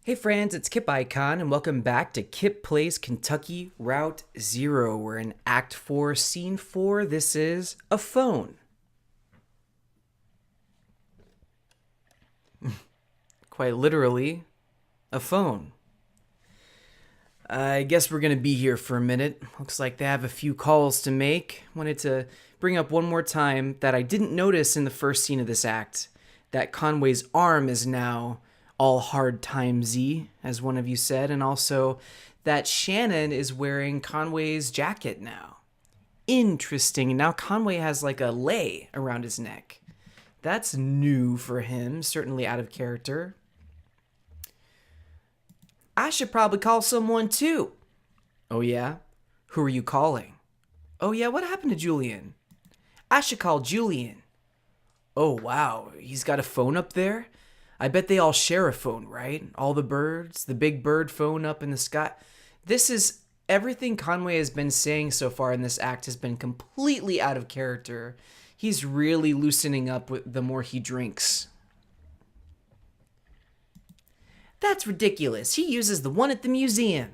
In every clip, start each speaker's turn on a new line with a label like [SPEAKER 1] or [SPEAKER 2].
[SPEAKER 1] Hey friends, it's Kip Icon, and welcome back to Kip Plays Kentucky Route Zero. We're in Act 4, Scene 4. This is a phone. Quite literally, a phone. I guess we're going to be here for a minute. Looks like they have a few calls to make. Wanted to bring up one more time that I didn't notice in the first scene of this act, that Conway's arm is now all hard time Z, as one of you said, and also that Shannon is wearing Conway's jacket now. Interesting. Now Conway has like a lei around his neck. That's new for him, certainly out of character. I should probably call someone too. Oh yeah? Who are you calling? Oh yeah, what happened to Julian? I should call Julian. Oh wow, he's got a phone up there? I bet they all share a phone, right? All the birds, the big bird phone up in the sky. This is everything Conway has been saying so far in this act has been completely out of character. He's really loosening up with the more he drinks. That's ridiculous. He uses the one at the museum.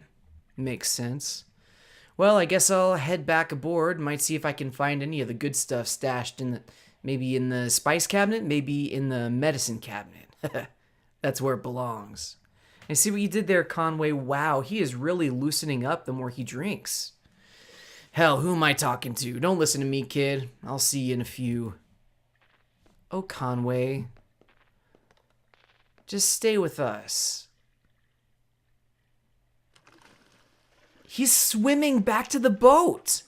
[SPEAKER 1] Makes sense. Well, I guess I'll head back aboard. Might see if I can find any of the good stuff stashed in the, maybe in the spice cabinet, maybe in the medicine cabinet. That's where it belongs. I see what you did there, Conway. Wow, he is really loosening up the more he drinks. Hell, who am I talking to? Don't listen to me, kid. I'll see you in a few. Oh, Conway. Just stay with us. He's swimming back to the boat.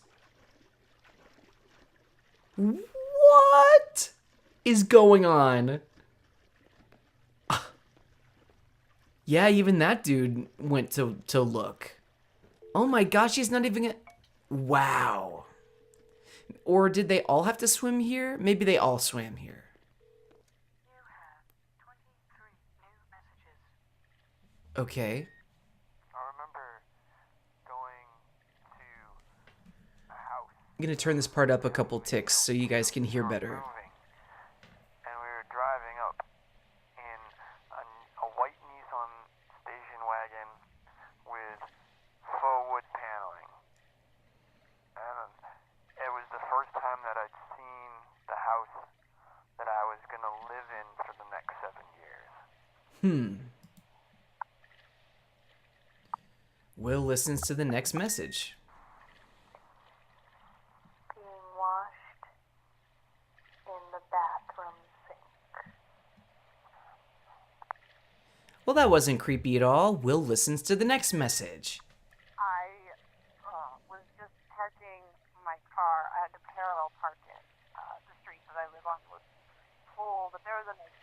[SPEAKER 1] What is going on? Yeah, even that dude went to look. Oh my gosh, he's not even gonna... Wow. Or did they all have to swim here? Maybe they all swam here.
[SPEAKER 2] You have 23 new messages.
[SPEAKER 1] Okay.
[SPEAKER 2] I remember going to a house.
[SPEAKER 1] I'm gonna turn this part up a couple ticks so you guys can hear
[SPEAKER 2] We were
[SPEAKER 1] better.
[SPEAKER 2] moving, and we were driving up in a white Nissan station wagon with faux wood paneling. And it was the first time that I'd seen the house that I was going to live in for the next 7 years.
[SPEAKER 1] Will listens to the next message.
[SPEAKER 2] Being washed in the bathroom sink.
[SPEAKER 1] Well, that wasn't creepy at all. Will listens to the next message.
[SPEAKER 2] I was just parking my car. I had to parallel park it. The street that I live on was full, but there was a nice.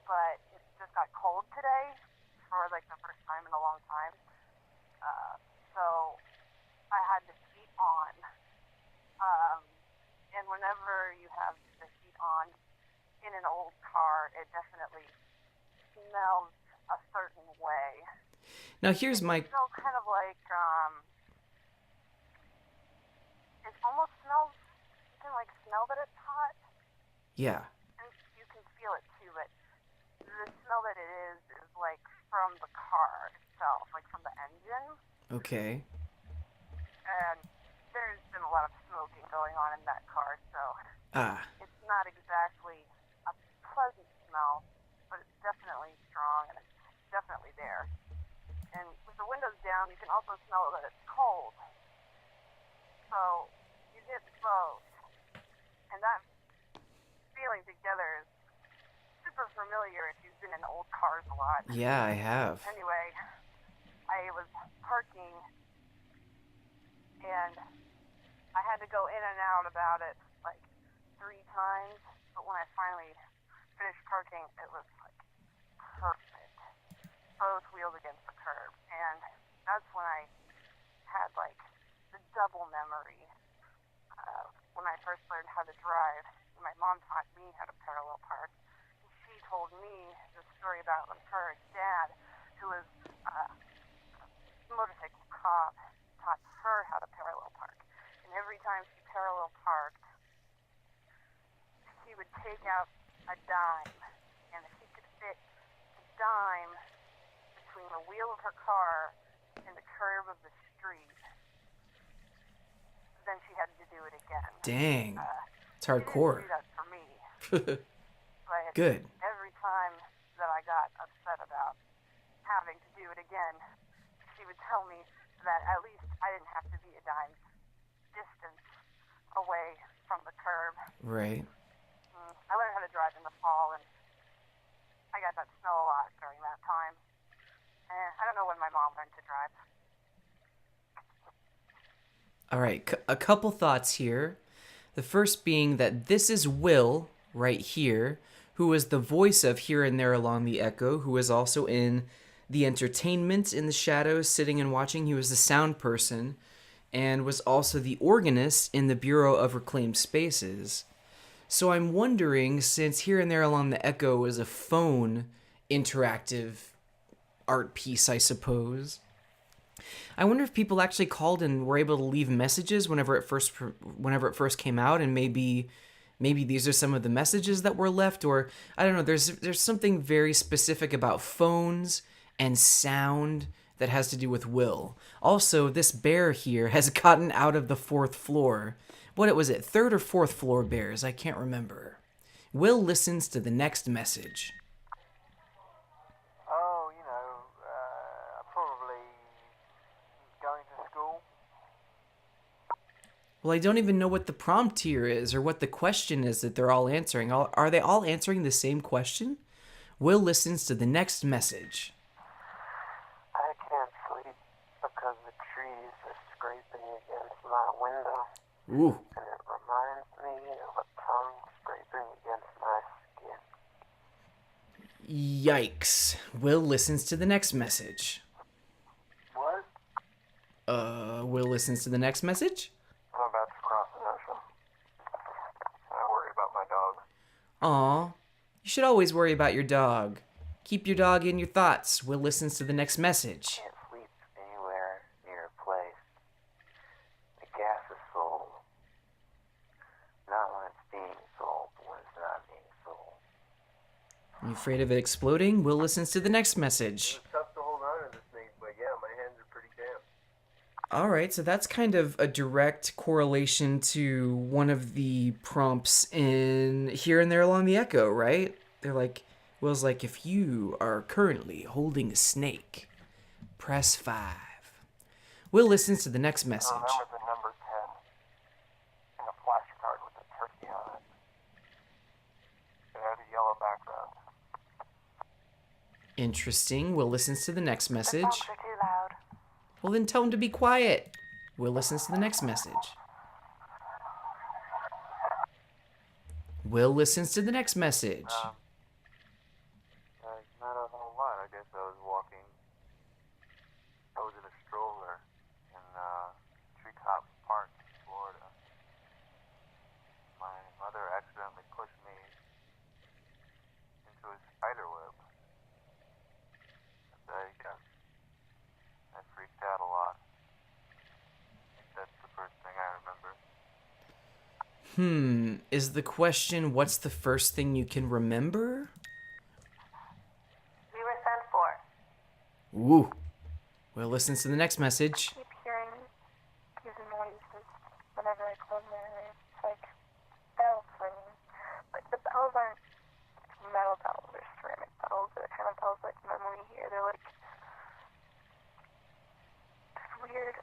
[SPEAKER 2] But it just got cold today for like the first time in a long time. So I had the heat on. And whenever you have the heat on in an old car, it definitely smells a certain way.
[SPEAKER 1] Now here's my...
[SPEAKER 2] It smells kind of like, it almost smells, you can like smell that it's hot,
[SPEAKER 1] Yeah.
[SPEAKER 2] and you can feel it too, but the smell that it is like from the car itself, like from the engine,
[SPEAKER 1] Okay.
[SPEAKER 2] and there's been a lot of smoking going on in that car, so
[SPEAKER 1] Ah.
[SPEAKER 2] it's not exactly a pleasant smell, but it's definitely strong, and it's definitely there. And with the windows down, you can also smell that it's cold. So you get both. And that feeling together is super familiar if you've been in old cars a lot.
[SPEAKER 1] Yeah, I have.
[SPEAKER 2] Anyway, I was parking, and I had to go in and out about it like 3 times. But when I finally finished parking, it was like perfect. Both wheels against the curb, and that's when I had like the double memory. When I first learned how to drive, my mom taught me how to parallel park. And she told me the story about when her dad, who was a motorcycle cop, taught her how to parallel park. And every time she parallel parked, take out a dime, and if she could fit the dime between the wheel of her car and the curb of the street, then she had to do it again.
[SPEAKER 1] Dang. It's
[SPEAKER 2] She
[SPEAKER 1] hardcore.
[SPEAKER 2] didn't do that for me. But
[SPEAKER 1] Good.
[SPEAKER 2] every time that I got upset about having to do it again, she would tell me that at least I didn't have to be a dime's distance away from the curb.
[SPEAKER 1] Right.
[SPEAKER 2] I learned how to drive in the fall, and I got that snow a lot during that time. And I don't know when my mom learned to drive.
[SPEAKER 1] All right, a couple thoughts here. The first being that this is Will right here, who is the voice of Here and There Along the Echo, who is also in the entertainment in the shadows, sitting and watching. He was the sound person and was also the organist in the Bureau of Reclaimed Spaces. So I'm wondering, since Here and There Along the Echo is a phone interactive art piece, I suppose, I wonder if people actually called and were able to leave messages whenever it first came out, and maybe these are some of the messages that were left, or I don't know. There's something very specific about phones and sound that has to do with Will. Also, this bear here has gotten out of the 4th floor. What was it? 3rd or 4th floor bears? I can't remember. Will listens to the next message.
[SPEAKER 3] Oh, probably going to school.
[SPEAKER 1] Well, I don't even know what the prompt here is or what the question is that they're all answering. Are they all answering the same question? Will listens to the next message.
[SPEAKER 3] I can't sleep because the trees are scraping against my window.
[SPEAKER 1] Ooh.
[SPEAKER 3] And it reminds me of a tongue scraping against my skin.
[SPEAKER 1] Yikes. Will listens to the next message.
[SPEAKER 3] What?
[SPEAKER 1] Will listens to the next message?
[SPEAKER 3] I'm about to cross an ocean. I worry about my dog.
[SPEAKER 1] Aw. You should always worry about your dog. Keep your dog in your thoughts. Will listens to the next message.
[SPEAKER 3] Can't sleep anywhere near a place. The gas is sold. Not when it's being sold, but when it's not being sold.
[SPEAKER 1] You afraid of it exploding? Will listens to the next message.
[SPEAKER 3] It's tough to hold on to this thing, but yeah, my hands are pretty damp.
[SPEAKER 1] All right, so that's kind of a direct correlation to one of the prompts in Here and There Along the Echo, right? They're like, Will's like, if you are currently holding a snake, press 5. Will listens to the next message.
[SPEAKER 3] Remember the number 10 in a flashcard with a turkey on it. It had a yellow background.
[SPEAKER 1] Interesting. Will listens to the next message.
[SPEAKER 2] The songs are too loud.
[SPEAKER 1] Well, then tell him to be quiet. Will listens to the next message. Will listens to the next message.
[SPEAKER 3] Not a whole lot. I guess I was walking. I was in a stroller in Treetop Park, Florida. My mother accidentally pushed me into a spider web. I freaked out a lot. That's the first thing I remember.
[SPEAKER 1] Is the question, what's the first thing you can remember?
[SPEAKER 2] We were sent for.
[SPEAKER 1] Ooh. Will listens to the next message.
[SPEAKER 2] I keep hearing these noises whenever I close my eyes. It's like bells ringing. But the bells aren't metal bells or ceramic bells. They're the kind of bells like normally hear. They're like this weird.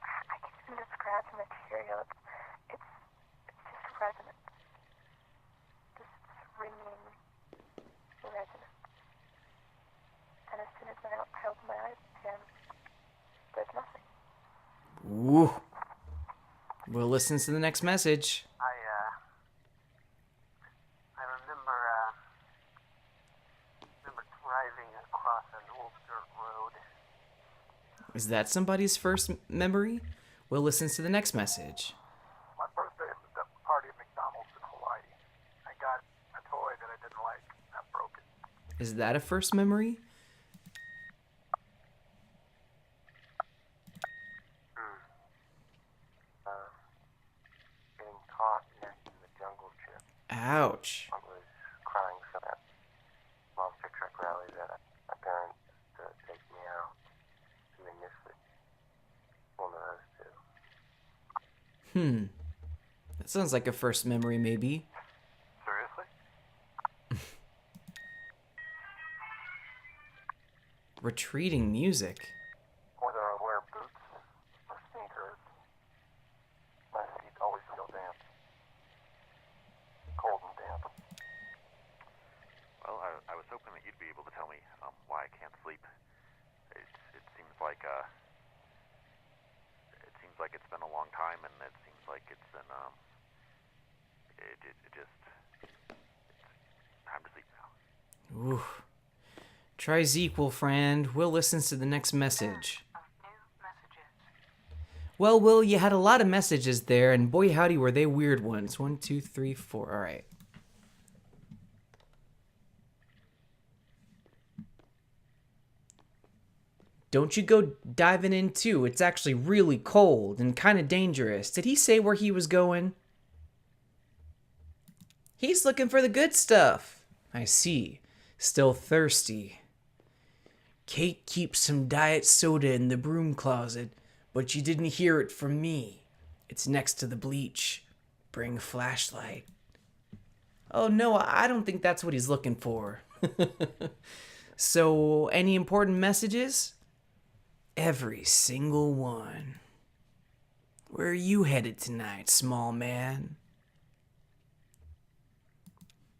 [SPEAKER 2] I can't even describe the material. It's just resonant. This ringing resonant. And as soon as I open my eyes again, there's nothing.
[SPEAKER 1] Ooh. Will listens to the next message.
[SPEAKER 3] I remember driving across an old dirt road.
[SPEAKER 1] Is that somebody's first memory? Will listens to the next message.
[SPEAKER 3] My birthday was at a party at McDonald's in Hawaii. I got a toy that I didn't like. I broke it.
[SPEAKER 1] Is that a first memory?
[SPEAKER 3] Getting caught in the jungle gym.
[SPEAKER 1] Ouch.
[SPEAKER 3] I was crying so that monster truck rally that my parents to take me out. Even this was one of those two.
[SPEAKER 1] That sounds like a first memory, maybe.
[SPEAKER 3] Seriously?
[SPEAKER 1] Retreating music.
[SPEAKER 3] Whether I wear boots or sneakers, my feet always feel damp. Cold and damp.
[SPEAKER 4] Well, I was hoping that you'd be able to tell me why I can't sleep. It seems like it's been a long time, and it seems like it's been it's time to sleep now.
[SPEAKER 1] Ooh. Try Zequel, friend. Will listens to the next message. Well, Will, you had a lot of messages there, and boy howdy were they weird ones. 1, 2, 3, 4. All right. Don't you go diving in too. It's actually really cold and kind of dangerous. Did he say where he was going? He's looking for the good stuff. I see. Still thirsty. Kate keeps some diet soda in the broom closet, but you didn't hear it from me. It's next to the bleach. Bring a flashlight. Oh no, I don't think that's what he's looking for. So, any important messages? Every single one. Where are you headed tonight, small man?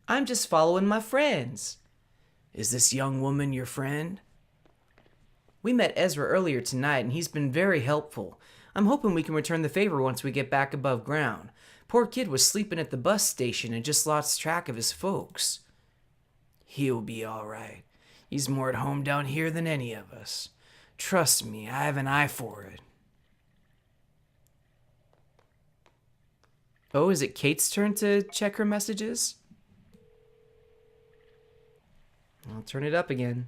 [SPEAKER 1] I'm just following my friends. Is this young woman your friend? We met Ezra earlier tonight, and he's been very helpful. I'm hoping we can return the favor once we get back above ground. Poor kid was sleeping at the bus station and just lost track of his folks. He'll be all right. He's more at home down here than any of us. Trust me, I have an eye for it. Oh, is it Kate's turn to check her messages? I'll turn it up again.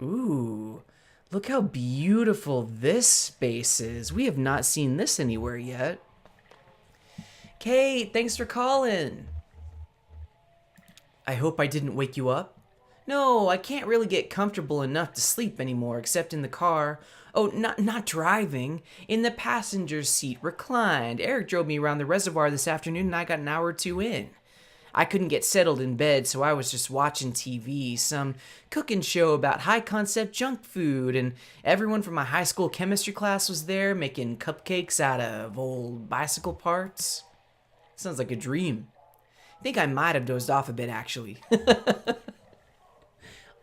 [SPEAKER 1] Ooh, look how beautiful this space is. We have not seen this anywhere yet. Kate, thanks for calling. I hope I didn't wake you up. No, I can't really get comfortable enough to sleep anymore, except in the car. Oh, not driving. In the passenger seat, reclined. Eric drove me around the reservoir this afternoon and I got an hour or two in. I couldn't get settled in bed, so I was just watching TV, some cooking show about high-concept junk food, and everyone from my high school chemistry class was there making cupcakes out of old bicycle parts. Sounds like a dream. I think I might have dozed off a bit, actually.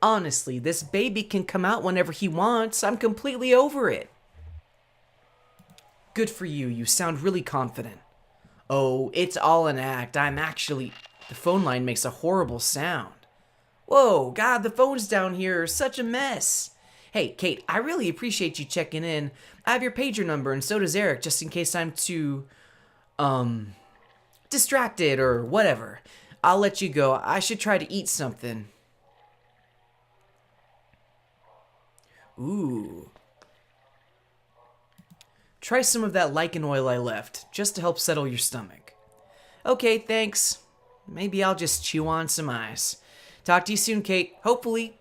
[SPEAKER 1] Honestly, this baby can come out whenever he wants. I'm completely over it. Good for you. You sound really confident. Oh, it's all an act. I'm actually... The phone line makes a horrible sound. Whoa, God, the phones down here are such a mess. Hey, Kate, I really appreciate you checking in. I have your pager number, and so does Eric, just in case I'm too, distracted or whatever. I'll let you go. I should try to eat something. Ooh. Try some of that lichen oil I left, just to help settle your stomach. Okay, thanks. Maybe I'll just chew on some ice. Talk to you soon, Kate. Hopefully.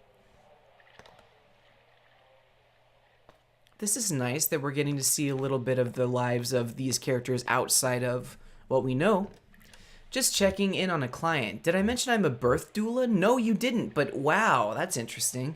[SPEAKER 1] This is nice that we're getting to see a little bit of the lives of these characters outside of what we know. Just checking in on a client. Did I mention I'm a birth doula? No, you didn't, but wow, that's interesting.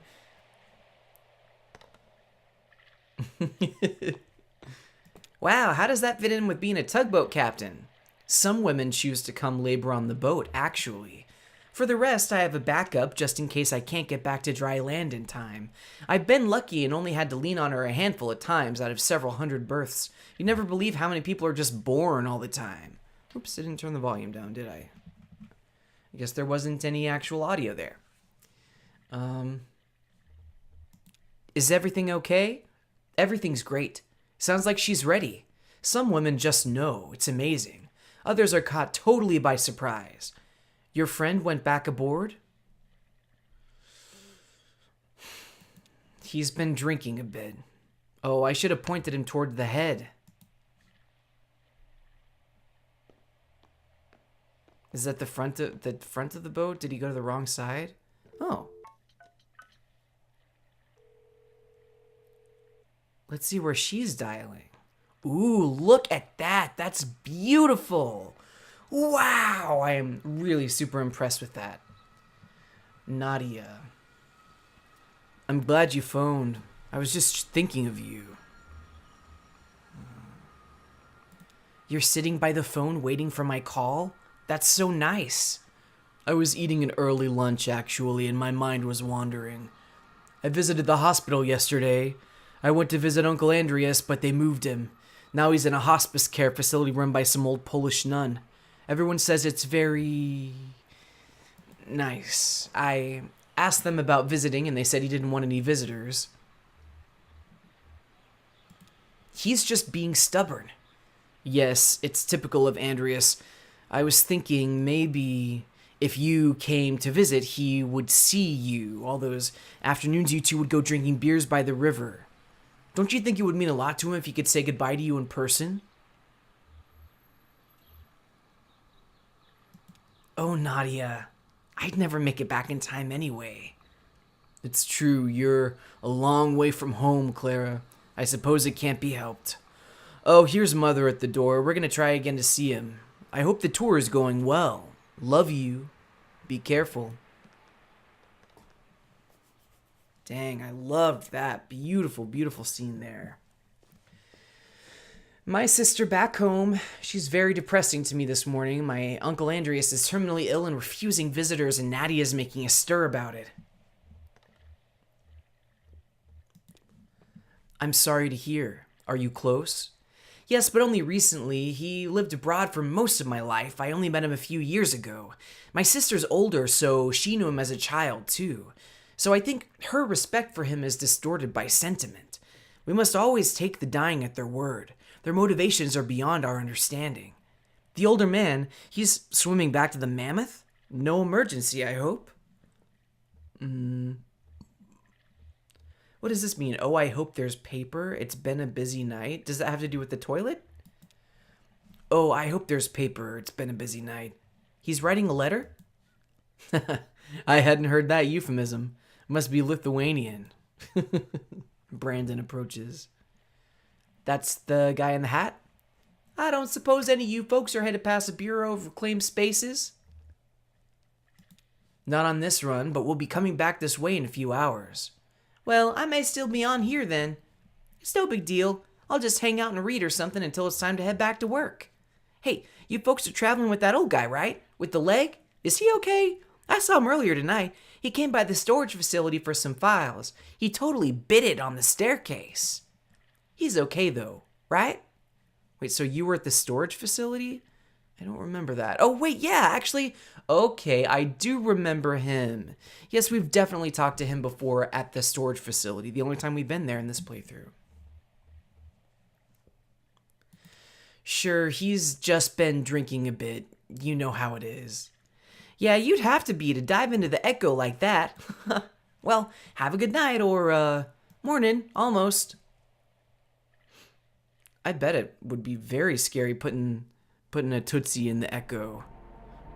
[SPEAKER 1] Wow, how does that fit in with being a tugboat captain? Some women choose to come labor on the boat, actually. For the rest, I have a backup just in case I can't get back to dry land in time. I've been lucky and only had to lean on her a handful of times out of several hundred births. You never believe how many people are just born all the time. Oops, I didn't turn the volume down, did I? I guess there wasn't any actual audio there. Is everything okay? Everything's great. Sounds like she's ready. Some women just know. It's amazing. Others are caught totally by surprise. Your friend went back aboard? He's been drinking a bit. Oh, I should have pointed him toward the head. Is that the front of the boat? Did he go to the wrong side? Oh. Let's see where she's dialing. Ooh, look at that. That's beautiful. Wow, I am really super impressed with that. Nadia. I'm glad you phoned. I was just thinking of you. You're sitting by the phone waiting for my call? That's so nice. I was eating an early lunch, actually, and my mind was wandering. I visited the hospital yesterday. I went to visit Uncle Andreas, but they moved him. Now he's in a hospice care facility run by some old Polish nun. Everyone says it's very nice. I asked them about visiting, and they said he didn't want any visitors. He's just being stubborn. Yes, it's typical of Andreas. I was thinking maybe if you came to visit, he would see you. All those afternoons you two would go drinking beers by the river. Don't you think it would mean a lot to him if he could say goodbye to you in person? Oh, Nadia. I'd never make it back in time anyway. It's true, you're a long way from home, Clara. I suppose it can't be helped. Oh, here's Mother at the door. We're gonna try again to see him. I hope the tour is going well. Love you. Be careful. Dang, I loved that beautiful, beautiful scene there. My sister back home, she's very depressing to me this morning. My Uncle Andreas is terminally ill and refusing visitors, and Nadia's making a stir about it. I'm sorry to hear. Are you close? Yes, but only recently. He lived abroad for most of my life. I only met him a few years ago. My sister's older, so she knew him as a child, too. So I think her respect for him is distorted by sentiment. We must always take the dying at their word. Their motivations are beyond our understanding. The older man, he's swimming back to the mammoth? No emergency, I hope. What does this mean? Oh, I hope there's paper. It's been a busy night. Does that have to do with the toilet? Oh, I hope there's paper. It's been a busy night. He's writing a letter? I hadn't heard that euphemism. Must be Lithuanian. Brandon approaches. That's the guy in the hat? I don't suppose any of you folks are headed past the Bureau of Reclaimed Spaces? Not on this run, but we'll be coming back this way in a few hours. Well, I may still be on here then. It's no big deal. I'll just hang out and read or something until it's time to head back to work. Hey, you folks are traveling with that old guy, right? With the leg? Is he okay? I saw him earlier tonight. He came by the storage facility for some files. He totally bit it on the staircase. He's okay though, right? Wait, so you were at the storage facility? I don't remember that. Oh, wait, yeah, actually, okay, I do remember him. Yes, we've definitely talked to him before at the storage facility, the only time we've been there in this playthrough. Sure, he's just been drinking a bit. You know how it is. Yeah, you'd have to be to dive into the echo like that. Well, have a good night, or, morning, almost. I bet it would be very scary putting a Tootsie in the echo.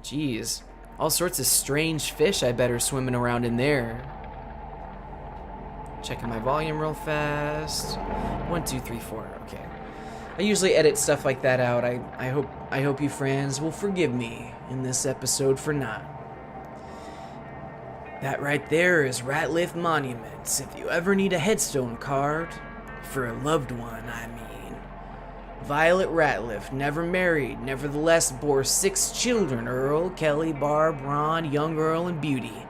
[SPEAKER 1] Jeez, all sorts of strange fish I bet are swimming around in there. Checking my volume real fast. 1, 2, 3, 4, okay. I usually edit stuff like that out. I hope you friends will forgive me in this episode for not. That right there is Ratliff Monuments. If you ever need a headstone carved, for a loved one, I mean. Violet Ratliff, never married, nevertheless bore 6 children, Earl, Kelly, Barb, Ron, young Earl, and Beauty.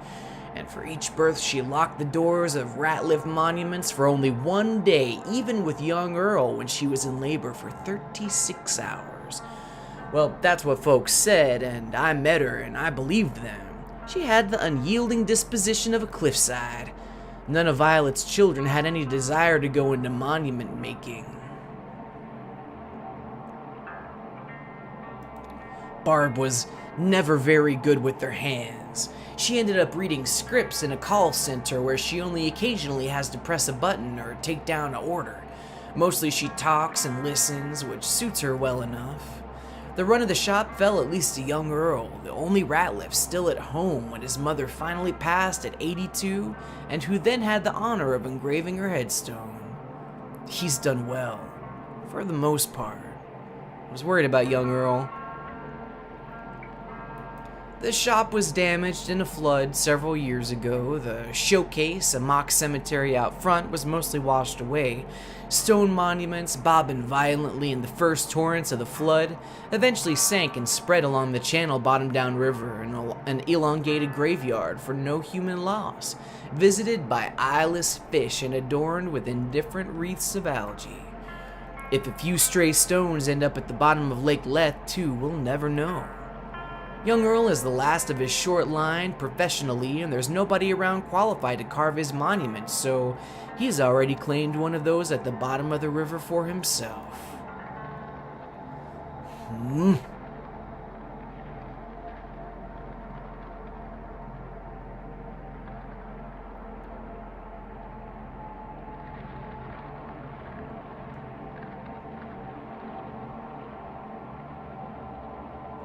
[SPEAKER 1] And for each birth she locked the doors of Ratliff Monuments for only 1 day, even with young Earl when she was in labor for 36 hours. Well, that's what folks said, and I met her and I believed them. She had the unyielding disposition of a cliffside. None of Violet's children had any desire to go into monument making. Barb was never very good with her hands. She ended up reading scripts in a call center where she only occasionally has to press a button or take down an order. Mostly she talks and listens, which suits her well enough. The run of the shop fell at least to young Earl, the only Ratliff still at home when his mother finally passed at 82, and who then had the honor of engraving her headstone. He's done well, for the most part. I was worried about young Earl. The shop was damaged in a flood several years ago. The showcase, a mock cemetery out front, was mostly washed away. Stone monuments, bobbing violently in the first torrents of the flood, eventually sank and spread along the channel bottom down river in an elongated graveyard for no human loss, visited by eyeless fish and adorned with indifferent wreaths of algae. If a few stray stones end up at the bottom of Lake Leth, too, we'll never know. Young Earl is the last of his short line professionally, and there's nobody around qualified to carve his monument, so he's already claimed one of those at the bottom of the river for himself.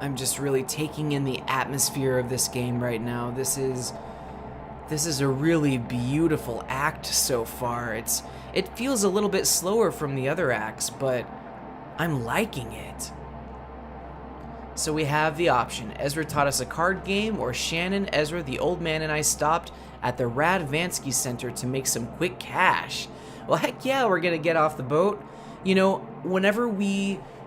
[SPEAKER 1] I'm just really taking in the atmosphere of this game right now. This is a really beautiful act so far. It feels a little bit slower from the other acts, but I'm liking it. So we have the option. Ezra taught us a card game, or Shannon, Ezra, the old man, and I stopped at the Radvansky Center to make some quick cash. Well, heck yeah, we're gonna get off the boat. You know,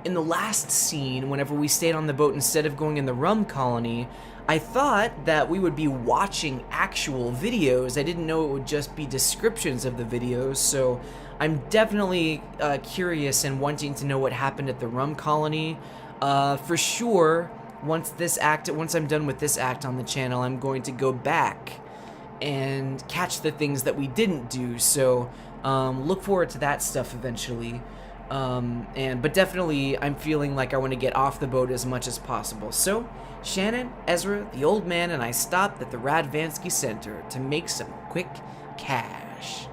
[SPEAKER 1] in the last scene, whenever we stayed on the boat instead of going in the rum colony, I thought that we would be watching actual videos. I didn't know it would just be descriptions of the videos, so I'm definitely curious and wanting to know what happened at the rum colony. For sure, once I'm done with this act on the channel, I'm going to go back and catch the things that we didn't do, so look forward to that stuff eventually. But definitely I'm feeling like I want to get off the boat as much as possible. So, Shannon, Ezra, the old man, and I stopped at the Radvansky Center to make some quick cash.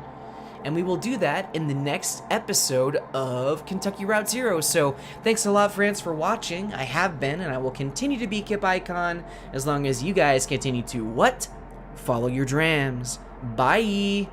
[SPEAKER 1] And we will do that in the next episode of Kentucky Route Zero. So, thanks a lot, friends, for watching. I have been, and I will continue to be Kip Icon as long as you guys continue to, what? Follow your drams. Bye!